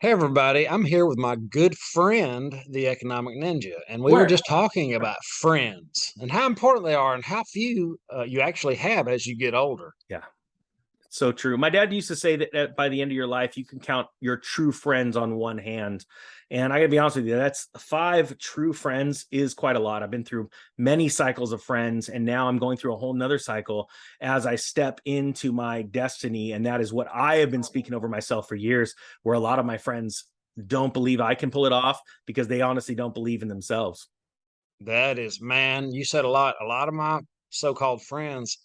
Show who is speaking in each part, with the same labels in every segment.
Speaker 1: Hey everybody, I'm here with my good friend, the Economic Ninja, and we were
Speaker 2: Where?
Speaker 1: just talking about friends and how important they are and how few you actually have as you get older.
Speaker 2: Yeah, so true. My dad used to say that by the end of your life, you can count your true friends on one hand. And I gotta be honest with you, that's five true friends is quite a lot. I've been through many cycles of friends, and now I'm going through a whole nother cycle as I step into my destiny. And that is what I have been speaking over myself for years, where a lot of my friends don't believe I can pull it off because they honestly don't believe in themselves.
Speaker 1: That is, man, you said a lot. A lot of my so-called friends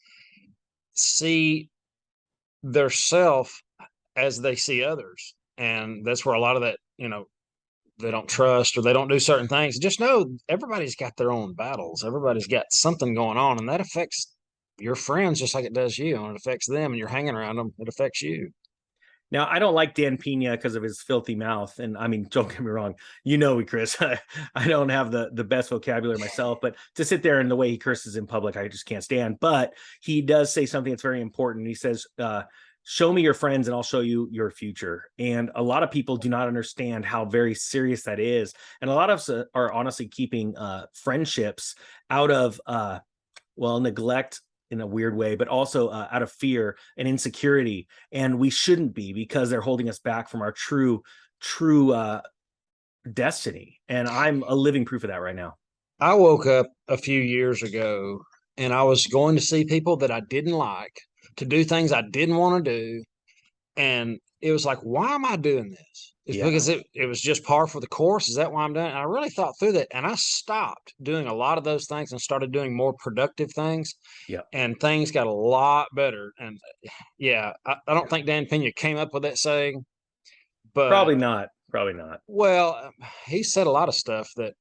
Speaker 1: see their self as they see others. And that's where a lot of that, they don't trust or they don't do certain things. Just know everybody's got their own battles. Everybody's got something going on, and that affects your friends just like it does you. And it affects them, and you're hanging around them, it affects you.
Speaker 2: Now, I don't like Dan Pena because of his filthy mouth. And I mean, don't get me wrong. You know me, Chris. I don't have the best vocabulary myself, but to sit there and the way he curses in public, I just can't stand. But he does say something that's very important. He says, show me your friends and I'll show you your future. And a lot of people do not understand how very serious that is. And a lot of us are honestly keeping friendships out of, neglect in a weird way, but also out of fear and insecurity. And we shouldn't be because they're holding us back from our true destiny. And I'm a living proof of that right now.
Speaker 1: I woke up a few years ago and I was going to see people that I didn't like, to do things I didn't want to do. And it was like, why am I doing this? It's
Speaker 2: Yeah.
Speaker 1: because it was just par for the course. Is that why I'm doing it? And I really thought through that, and I stopped doing a lot of those things and started doing more productive things.
Speaker 2: Yeah.
Speaker 1: And things got a lot better. And yeah, I don't think Dan Pena came up with that saying, but
Speaker 2: Probably not. Probably not.
Speaker 1: well, he said a lot of stuff that,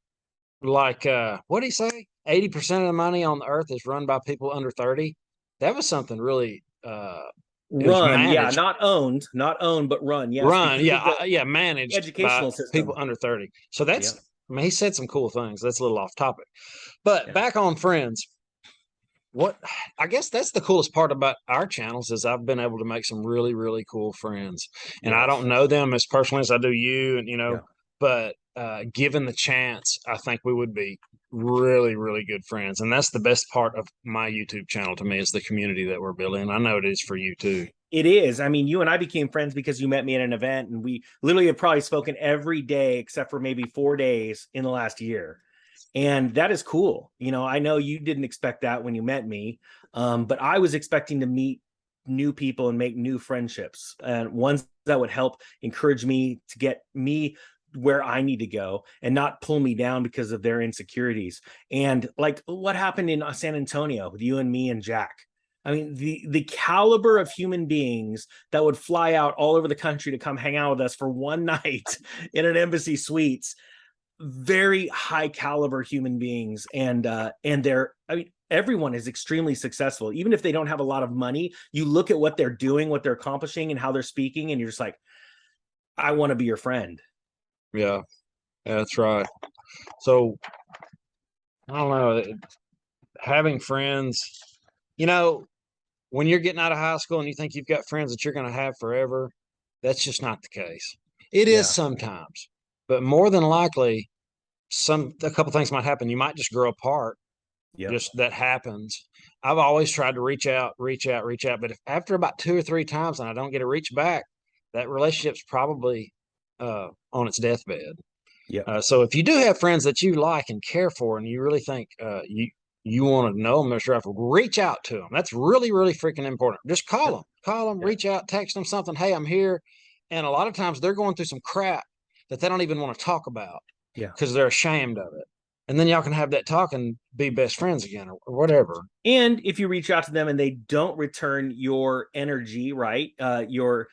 Speaker 1: like, what did he say? 80% of the money on the earth is run by people under 30. That was something really, it was
Speaker 2: Run. Yeah.
Speaker 1: managed.
Speaker 2: Not owned, but run. Yes.
Speaker 1: Run,
Speaker 2: Because
Speaker 1: yeah,
Speaker 2: of the
Speaker 1: yeah, managed by
Speaker 2: educational
Speaker 1: people
Speaker 2: system.
Speaker 1: under 30. So
Speaker 2: Yeah.
Speaker 1: that's, I mean, he said some cool things. That's a little off topic. But
Speaker 2: Yeah.
Speaker 1: back on friends, what I guess that's the coolest part about our channels is I've been able to make some really, really cool friends. And I
Speaker 2: Yes.
Speaker 1: don't know them as personally as I do you, and
Speaker 2: Yeah.
Speaker 1: but given the chance, I think we would be really, really good friends. And that's the best part of my YouTube channel to me is the community that we're building. I know it is for you too.
Speaker 2: It is. I mean, you and I became friends because you met me at an event, and we literally have probably spoken every day except for maybe 4 days in the last year. And that is cool. I know you didn't expect that when you met me, but I was expecting to meet new people and make new friendships, and ones that would help encourage me to get me where I need to go and not pull me down because of their insecurities. And like what happened in San Antonio with you and me and Jack. I mean, the caliber of human beings that would fly out all over the country to come hang out with us for one night in an embassy suites, very high caliber human beings. And they're, I mean, everyone is extremely successful. Even if they don't have a lot of money, you look at what they're doing, what they're accomplishing, and how they're speaking, and you're just like, I want to be your friend.
Speaker 1: Yeah, that's right. So I don't know, having friends, you know, when you're getting out of high school and you think you've got friends that you're going to have forever, that's just not the case. It is
Speaker 2: Yeah.
Speaker 1: sometimes, but more than likely, a couple things might happen. You might just grow apart.
Speaker 2: Yep.
Speaker 1: Just that happens. I've always tried to reach out, reach out, reach out, but if after about two or three times and I don't get a reach back, that relationship's probably on its deathbed.
Speaker 2: Yep.
Speaker 1: So if you do have friends that you like and care for, and you really think you want to know them, Mr. Ruffle, reach out to them. That's really, really freaking important. Just
Speaker 2: Yep.
Speaker 1: call them,
Speaker 2: Yeah.
Speaker 1: reach out, text them something. Hey, I'm here. And a lot of times they're going through some crap that they don't even want to talk about
Speaker 2: Yeah.
Speaker 1: because they're ashamed of it. And then y'all can have that talk and be best friends again or whatever.
Speaker 2: And if you reach out to them and they don't return your energy, right? Your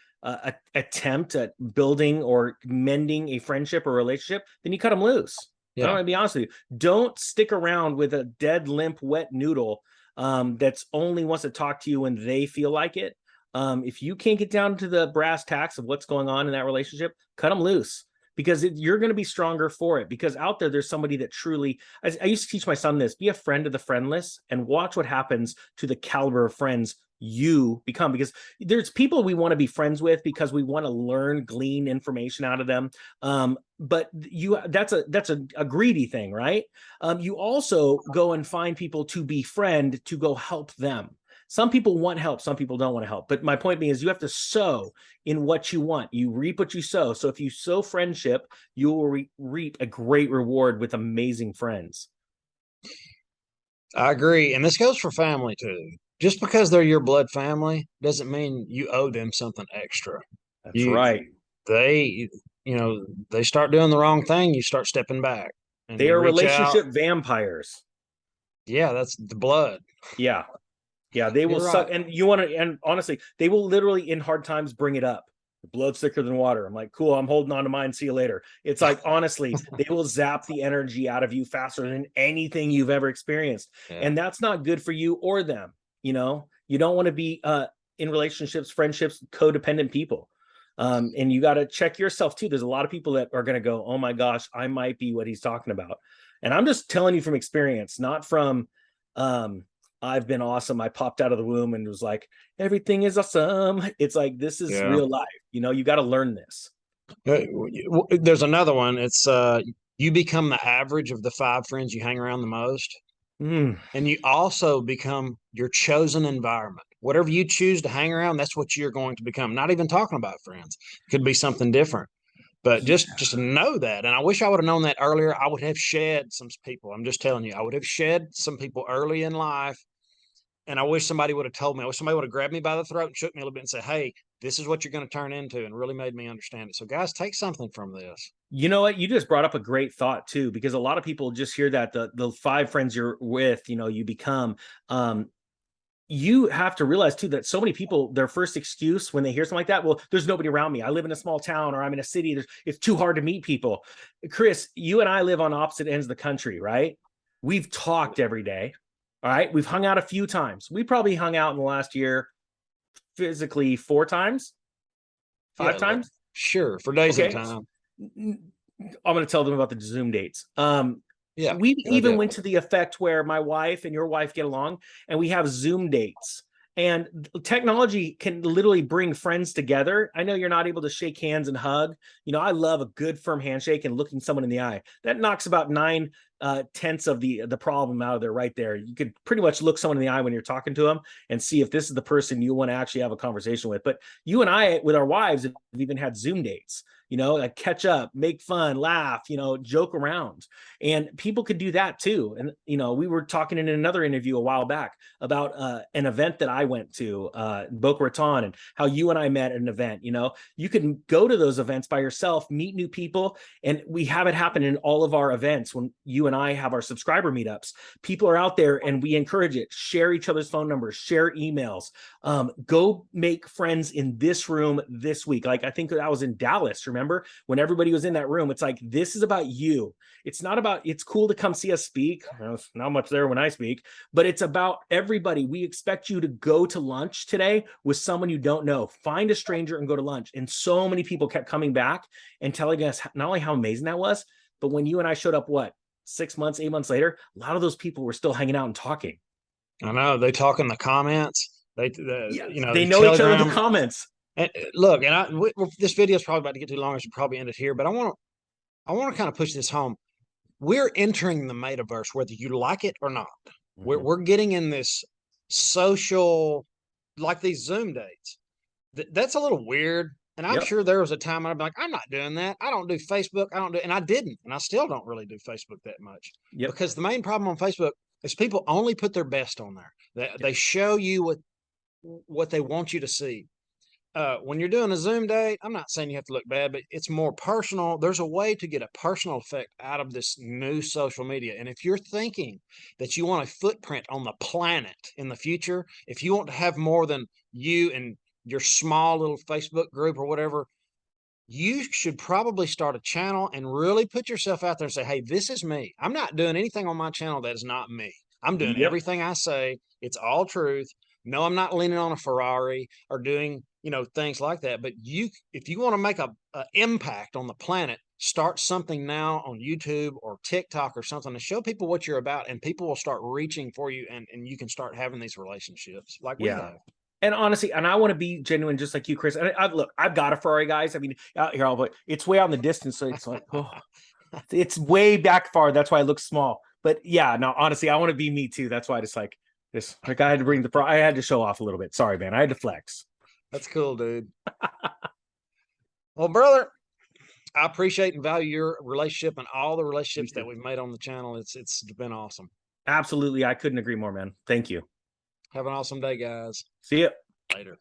Speaker 2: attempt at building or mending a friendship or relationship, then you cut them loose. I'm
Speaker 1: Yeah.
Speaker 2: going to be honest with you. Don't stick around with a dead, limp, wet noodle that's only wants to talk to you when they feel like it. If you can't get down to the brass tacks of what's going on in that relationship, cut them loose because you're going to be stronger for it. Because out there's somebody that truly, I used to teach my son this: be a friend of the friendless and watch what happens to the caliber of friends you become, because there's people we want to be friends with because we want to glean information out of them. But that's a greedy thing, right? You also go and find people to befriend, to go help them. Some people want help, some people don't want to help. But my point being is, you have to sow in what you want. You reap what you sow. So if you sow friendship, you will reap a great reward with amazing friends.
Speaker 1: I agree. And this goes for family too. Just because they're your blood family doesn't mean you owe them something extra.
Speaker 2: That's
Speaker 1: You,
Speaker 2: right.
Speaker 1: they, they start doing the wrong thing, you start stepping back and
Speaker 2: They
Speaker 1: you
Speaker 2: are
Speaker 1: reach out.
Speaker 2: relationship vampires.
Speaker 1: Yeah, that's the blood.
Speaker 2: Yeah. Yeah, they will
Speaker 1: You're
Speaker 2: suck.
Speaker 1: right.
Speaker 2: And you want to, and honestly, they will literally in hard times bring it up. The blood's thicker than water. I'm like, cool, I'm holding on to mine. See you later. It's like, honestly, they will zap the energy out of you faster than anything you've ever experienced.
Speaker 1: Yeah.
Speaker 2: And that's not good for you or them. You don't want to be in relationships, friendships, codependent people. And you got to check yourself too. There's a lot of people that are going to go, oh my gosh, I might be what he's talking about. And I'm just telling you from experience, not from, I've been awesome. I popped out of the womb and was like, everything is awesome. It's like, this is
Speaker 1: Yeah.
Speaker 2: real life. You got to learn this.
Speaker 1: There's another one. It's you become the average of the 5 friends you hang around the most. And you also become your chosen environment. Whatever you choose to hang around, that's what you're going to become. Not even talking about friends. It could be something different. But just to know that. And I wish I would have known that earlier. I would have shed some people. I'm just telling you, I would have shed some people early in life. And I wish somebody would have told me. I wish somebody would have grabbed me by the throat and shook me a little bit and said, hey, this is what you're going to turn into, and really made me understand it. So guys, take something from this.
Speaker 2: You know what? You just brought up a great thought too, because a lot of people just hear that the 5 friends you're with, you become, you have to realize too that so many people, their first excuse when they hear something like that, well, there's nobody around me. I live in a small town, or I'm in a city. It's too hard to meet people. Chris, you and I live on opposite ends of the country, right? We've talked every day. All right. We've hung out a few times. We probably hung out in the last year physically 4 times, 5 times.
Speaker 1: Sure. For days at a
Speaker 2: Okay.
Speaker 1: time.
Speaker 2: I'm going to tell them about the Zoom dates.
Speaker 1: Yeah.
Speaker 2: We even went to the effect where my wife and your wife get along and we have Zoom dates. And technology can literally bring friends together. I know you're not able to shake hands and hug. I love a good firm handshake and looking someone in the eye. That knocks about 9 tenths of the problem out of there right there. You could pretty much look someone in the eye when you're talking to them and see if this is the person you want to actually have a conversation with. But you and I, with our wives, have even had Zoom dates. Like catch up, make fun, laugh, joke around. And people could do that too. And, we were talking in another interview a while back about an event that I went to, Boca Raton, and how you and I met at an event. You can go to those events by yourself, meet new people. And we have it happen in all of our events when you and I have our subscriber meetups. People are out there and we encourage it. Share each other's phone numbers, share emails, go make friends in this room this week. Like, I think that was in Dallas. Remember when everybody was in that room? It's like, this is about you. It's not about, it's cool to come see us speak. It's not much there when I speak, but it's about everybody. We expect you to go to lunch today with someone you don't know. Find a stranger and go to lunch. And so many people kept coming back and telling us not only how amazing that was, but when you and I showed up, 6 months, 8 months later, a lot of those people were still hanging out and talking.
Speaker 1: I know they talk in the comments. They
Speaker 2: know each other in the comments.
Speaker 1: And look, this video is probably about to get too long. I should probably end it here, but I want to kind of push this home. We're entering the metaverse, whether you like it or not. Mm-hmm. We're getting in this social, like these Zoom dates. That's a little weird. And I'm sure there was a time I'd be like, I'm not doing that. I don't do Facebook. And I didn't. And I still don't really do Facebook that much. Because the main problem on Facebook is people only put their best on there. They show you what they want you to see. When you're doing a Zoom date, I'm not saying you have to look bad, but it's more personal. There's a way to get a personal effect out of this new social media. And if you're thinking that you want a footprint on the planet in the future, if you want to have more than you and your small little Facebook group or whatever, you should probably start a channel and really put yourself out there and say, hey, this is me. I'm not doing anything on my channel that is not me. I'm doing everything I say. It's all truth. No, I'm not leaning on a Ferrari or doing, things like that. But if you want to make a impact on the planet, start something now on YouTube or TikTok or something to show people what you're about, and people will start reaching for you, and you can start having these relationships like we have.
Speaker 2: And honestly, and I want to be genuine, just like you, Chris. And look, I've got a Ferrari, guys. I mean, out here, but it's way on the distance, so it's like, oh, it's way back far. That's why it looks small. But yeah, no, honestly, I want to be me too. That's why I just like this. Like I had to bring I had to show off a little bit. Sorry, man. I had to flex.
Speaker 1: That's cool, dude. Well, brother, I appreciate and value your relationship and all the relationships that we've made on the channel. It's been awesome.
Speaker 2: Absolutely. I couldn't agree more, man. Thank you.
Speaker 1: Have an awesome day, guys.
Speaker 2: See ya.
Speaker 1: Later.